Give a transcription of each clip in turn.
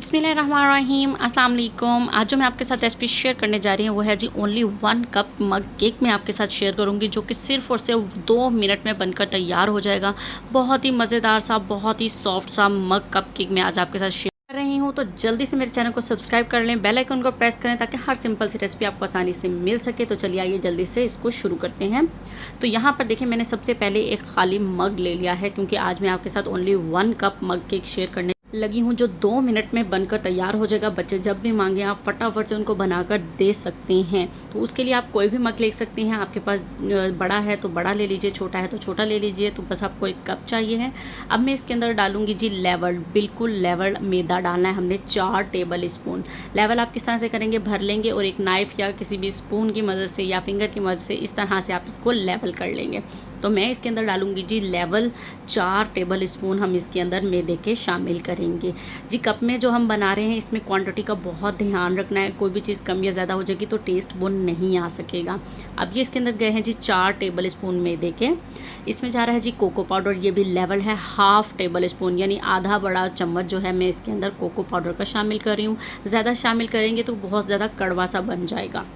बिस्मिल्लाहिर्रहमानिर्रहीम अस्सलाम वालेकुम। आज जो मैं आपके साथ रेसिपी शेयर करने जा रही हूँ वो है जी ओनली 1 कप मग केक मैं आपके साथ शेयर करूँगी, जो कि सिर्फ़ और सिर्फ 2 मिनट में बनकर तैयार हो जाएगा। बहुत ही मज़ेदार सा, बहुत ही सॉफ्ट सा मग कप केक मैं आज आपके साथ शेयर कर रही हूँ। तो जल्दी से मेरे चैनल को सब्सक्राइब कर लें, बेल आइकन को प्रेस करें ताकि हर सिंपल सी रेसिपी आपको आसानी से मिल सके। तो चलिए आइए जल्दी से इसको शुरू करते हैं। तो यहाँ पर देखिए मैंने सबसे पहले एक खाली मग ले लिया है, क्योंकि आज मैं आपके साथ ओनली 1 कप मग केक शेयर करने लगी हूँ, जो 2 मिनट में बनकर तैयार हो जाएगा। बच्चे जब भी मांगे आप फटाफट से उनको बनाकर दे सकते हैं। तो उसके लिए आप कोई भी मग ले सकते हैं। आपके पास बड़ा है तो बड़ा ले लीजिए, छोटा है तो छोटा ले लीजिए। तो बस आपको 1 कप चाहिए है। अब मैं इसके अंदर डालूंगी जी लेवल, बिल्कुल लेवल मैदा डालना है हमने 4 टेबल स्पून। लेवल आप किस तरह से करेंगे, भर लेंगे और एक नाइफ़ या किसी भी स्पून की मदद से या फिंगर की मदद से इस तरह से आप इसको लेवल कर लेंगे। तो मैं इसके अंदर डालूंगी जी लेवल 4 टेबल स्पून हम इसके अंदर मैदे के शामिल करेंगे। जी कप में जो हम बना रहे हैं इसमें क्वांटिटी का बहुत ध्यान रखना है। कोई भी चीज़ कम या ज़्यादा हो जाएगी तो टेस्ट वो नहीं आ सकेगा। अब ये इसके अंदर गए हैं जी 4 टेबल स्पून मैदे के। इसमें जा रहा है जी कोको पाउडर, ये भी लेवल है ½ टेबल स्पून, यानी आधा बड़ा चम्मच जो है मैं इसके अंदर कोको पाउडर का शामिल कर रही हूँ। ज़्यादा शामिल करेंगे तो बहुत ज़्यादा कड़वा सा बन जाएगा।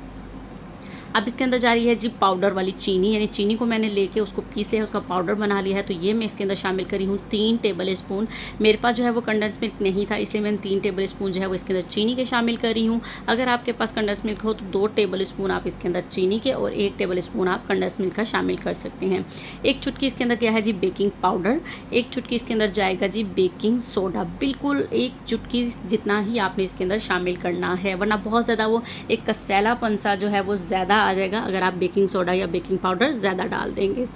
अब इसके अंदर जा रही है जी पाउडर वाली चीनी, यानी चीनी को मैंने लेके उसको पीस लिया है, उसका पाउडर बना लिया है। तो ये मैं इसके अंदर शामिल करी हूँ 3 टेबल स्पून। मेरे पास जो है वो कंडेंस मिल्क नहीं था, इसलिए मैंने 3 टेबल स्पून जो है वो इसके अंदर चीनी के शामिल करी हूँ। अगर आपके पास कंडेंस मिल्क हो तो 2 टेबल स्पून आप इसके अंदर चीनी के और 1 टेबल स्पून आप कंडेंस मिल्क का शामिल कर सकते हैं। 1 चुटकी इसके अंदर क्या है जी बेकिंग पाउडर, 1 चुटकी इसके अंदर जाएगा जी बेकिंग सोडा। बिल्कुल 1 चुटकी जितना ही आपने इसके अंदर शामिल करना है, वरना बहुत ज़्यादा वो एक कसैलापन सा जो है वो ज़्यादा आ जाएगा अगर आप बेकिंग सोडा या बेकिंग पाउडर ज़्यादा डाल देंगे।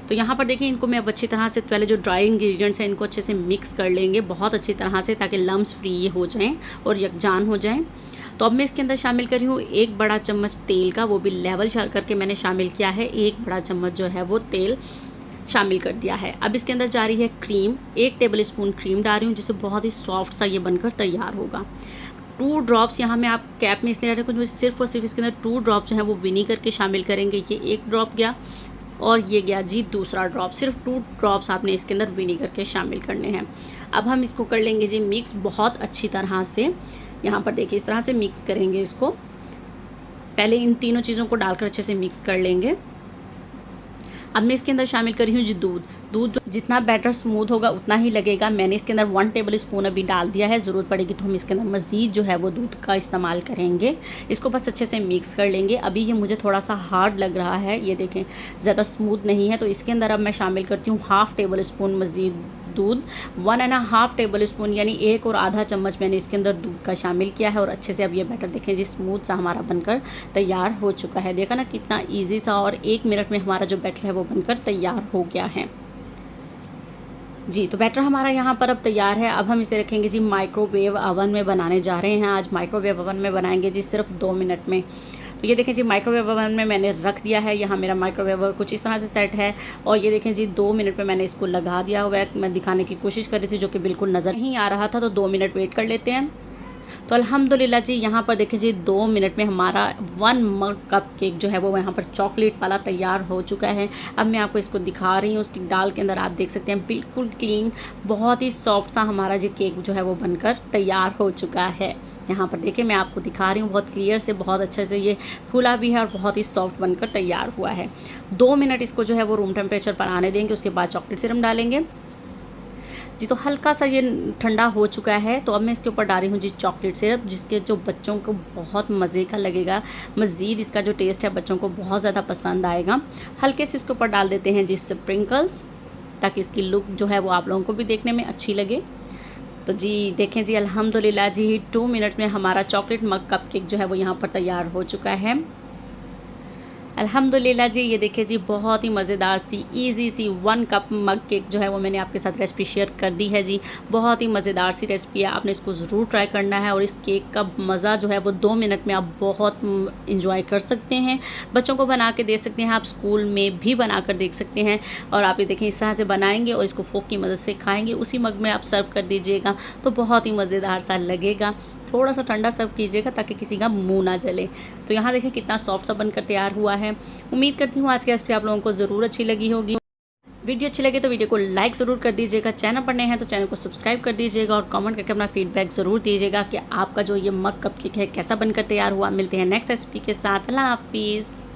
तो यहाँ पर देखिए इनको मैं अब अच्छी तरह से पहले जो ड्राई इंग्रेडिएंट्स हैं इनको अच्छे से मिक्स कर लेंगे बहुत अच्छी तरह से, ताकि लम्स फ्री हो जाएं और यकजान हो जाएं। तो अब मैं इसके अंदर शामिल करी हूँ 1 बड़ा चम्मच तेल का, वो भी लेवल करके मैंने शामिल किया है। 1 बड़ा चम्मच जो है वो तेल शामिल कर दिया है। अब इसके अंदर जा रही है क्रीम, 1 टेबल स्पून क्रीम डाल रही हूँ, जिससे बहुत ही सॉफ्ट सा ये बनकर तैयार होगा। 2 ड्रॉप्स यहाँ मैं आप कैप में इसलिए डाल रही हूँ क्योंकि सिर्फ और सिर्फ इसके अंदर 2 ड्रॉप जो है वो विनीगर के शामिल करेंगे। ये 1 ड्रॉप गया और ये गया जी दूसरा ड्रॉप। सिर्फ 2 ड्रॉप्स आपने इसके अंदर विनीगर के शामिल करने हैं। अब हम इसको कर लेंगे जी मिक्स बहुत अच्छी तरह से। यहाँ पर देखिए इस तरह से मिक्स करेंगे इसको। पहले इन तीनों चीज़ों को डालकर अच्छे से मिक्स कर लेंगे। अब मैं इसके अंदर शामिल करी हूँ जी दूध जितना बैटर स्मूथ होगा उतना ही लगेगा। मैंने इसके अंदर 1 टेबल स्पून अभी डाल दिया है। ज़रूरत पड़ेगी तो हम इसके अंदर मज़ीद जो है वो दूध का इस्तेमाल करेंगे। इसको बस अच्छे से मिक्स कर लेंगे। अभी ये मुझे थोड़ा सा हार्ड लग रहा है, ये देखें ज़्यादा स्मूथ नहीं है। तो इसके अंदर अब मैं शामिल करती हूँ ½ टेबल स्पून मज़ीद दूध। 1½ टेबल स्पून यानी 1 और आधा चम्मच मैंने इसके अंदर दूध का शामिल किया है। और अच्छे से अब ये बैटर देखें जी स्मूथ सा हमारा बनकर तैयार हो चुका है। देखा ना कितना ईजी सा, और 1 मिनट में हमारा जो बैटर है वो बनकर तैयार हो गया है जी। तो बैटर हमारा यहाँ पर अब तैयार है। अब हम इसे रखेंगे जी माइक्रोवेव ओवन में बनाने जा रहे हैं। आज माइक्रोवेव ओवन में बनाएंगे जी सिर्फ 2 मिनट में। तो ये देखें जी माइक्रोवेव ओवन में मैंने रख दिया है। यहाँ मेरा माइक्रोवेव ओवन कुछ इस तरह से सेट है। और ये देखें जी 2 मिनट में मैंने इसको लगा दिया हुआ है। मैं दिखाने की कोशिश कर रही थी, जो कि बिल्कुल नज़र नहीं आ रहा था। तो 2 मिनट वेट कर लेते हैं। तो अल्हम्दुलिल्लाह जी यहाँ पर देखिए जी 2 मिनट में हमारा 1 मग कप केक जो है वो यहाँ पर चॉकलेट वाला तैयार हो चुका है। अब मैं आपको इसको दिखा रही हूँ। उसकी डाल के अंदर आप देख सकते हैं बिल्कुल क्लीन, बहुत ही सॉफ्ट सा हमारा ये केक जो है वो बनकर तैयार हो चुका है। यहाँ पर देखिए मैं आपको दिखा रही हूँ बहुत क्लियर से, बहुत अच्छे से ये फूला भी है और बहुत ही सॉफ्ट बनकर तैयार हुआ है। 2 मिनट इसको जो है वो रूम टेम्परेचर पर आने देंगे। उसके बाद चॉकलेट सिरप डालेंगे जी। तो हल्का सा ये ठंडा हो चुका है। तो अब मैं इसके ऊपर डाल रही हूँ जी चॉकलेट सिरप, जिसके जो बच्चों को बहुत मज़े का लगेगा। मज़ीद इसका जो टेस्ट है बच्चों को बहुत ज़्यादा पसंद आएगा। हल्के से इसके ऊपर डाल देते हैं जी स्प्रिंकल्स, ताकि इसकी लुक जो है वो आप लोगों को भी देखने में अच्छी लगे। तो जी देखें जी अल्हम्दुलिल्लाह जी 2 मिनट में हमारा चॉकलेट मग कप केक जो है वो यहाँ पर तैयार हो चुका है। अल्हम्दुलिल्लाह जी ये देखिए जी बहुत ही मज़ेदार सी इजी सी 1 कप मग केक जो है वो मैंने आपके साथ रेसिपी शेयर कर दी है जी। बहुत ही मज़ेदार सी रेसिपी है, आपने इसको ज़रूर ट्राई करना है। और इस केक का मज़ा जो है वो 2 मिनट में आप बहुत इंजॉय कर सकते हैं। बच्चों को बना के दे सकते हैं, आप स्कूल में भी बना कर देख सकते हैं। और आप ये देखें इस तरह से बनाएंगे और इसको फोक की मदद से खाएंगे, उसी मग में आप सर्व कर दीजिएगा तो बहुत ही मज़ेदार सा लगेगा। थोड़ा सा ठंडा सर्व कीजिएगा ताकि किसी का मुंह ना जले। तो यहाँ देखें कितना सॉफ्ट सा बनकर तैयार हुआ है। उम्मीद करती हूँ आज की रेसिपी आप लोगों को ज़रूर अच्छी लगी होगी। वीडियो अच्छी लगे तो वीडियो को लाइक ज़रूर कर दीजिएगा, चैनल पर नए हैं तो चैनल को सब्सक्राइब कर दीजिएगा और कमेंट करके अपना फीडबैक ज़रूर दीजिएगा कि आपका जो ये मग कप केक है कैसा बनकर तैयार हुआ। मिलते हैं नेक्स्ट रेसिपी के साथ। अल्लाह हाफिज़।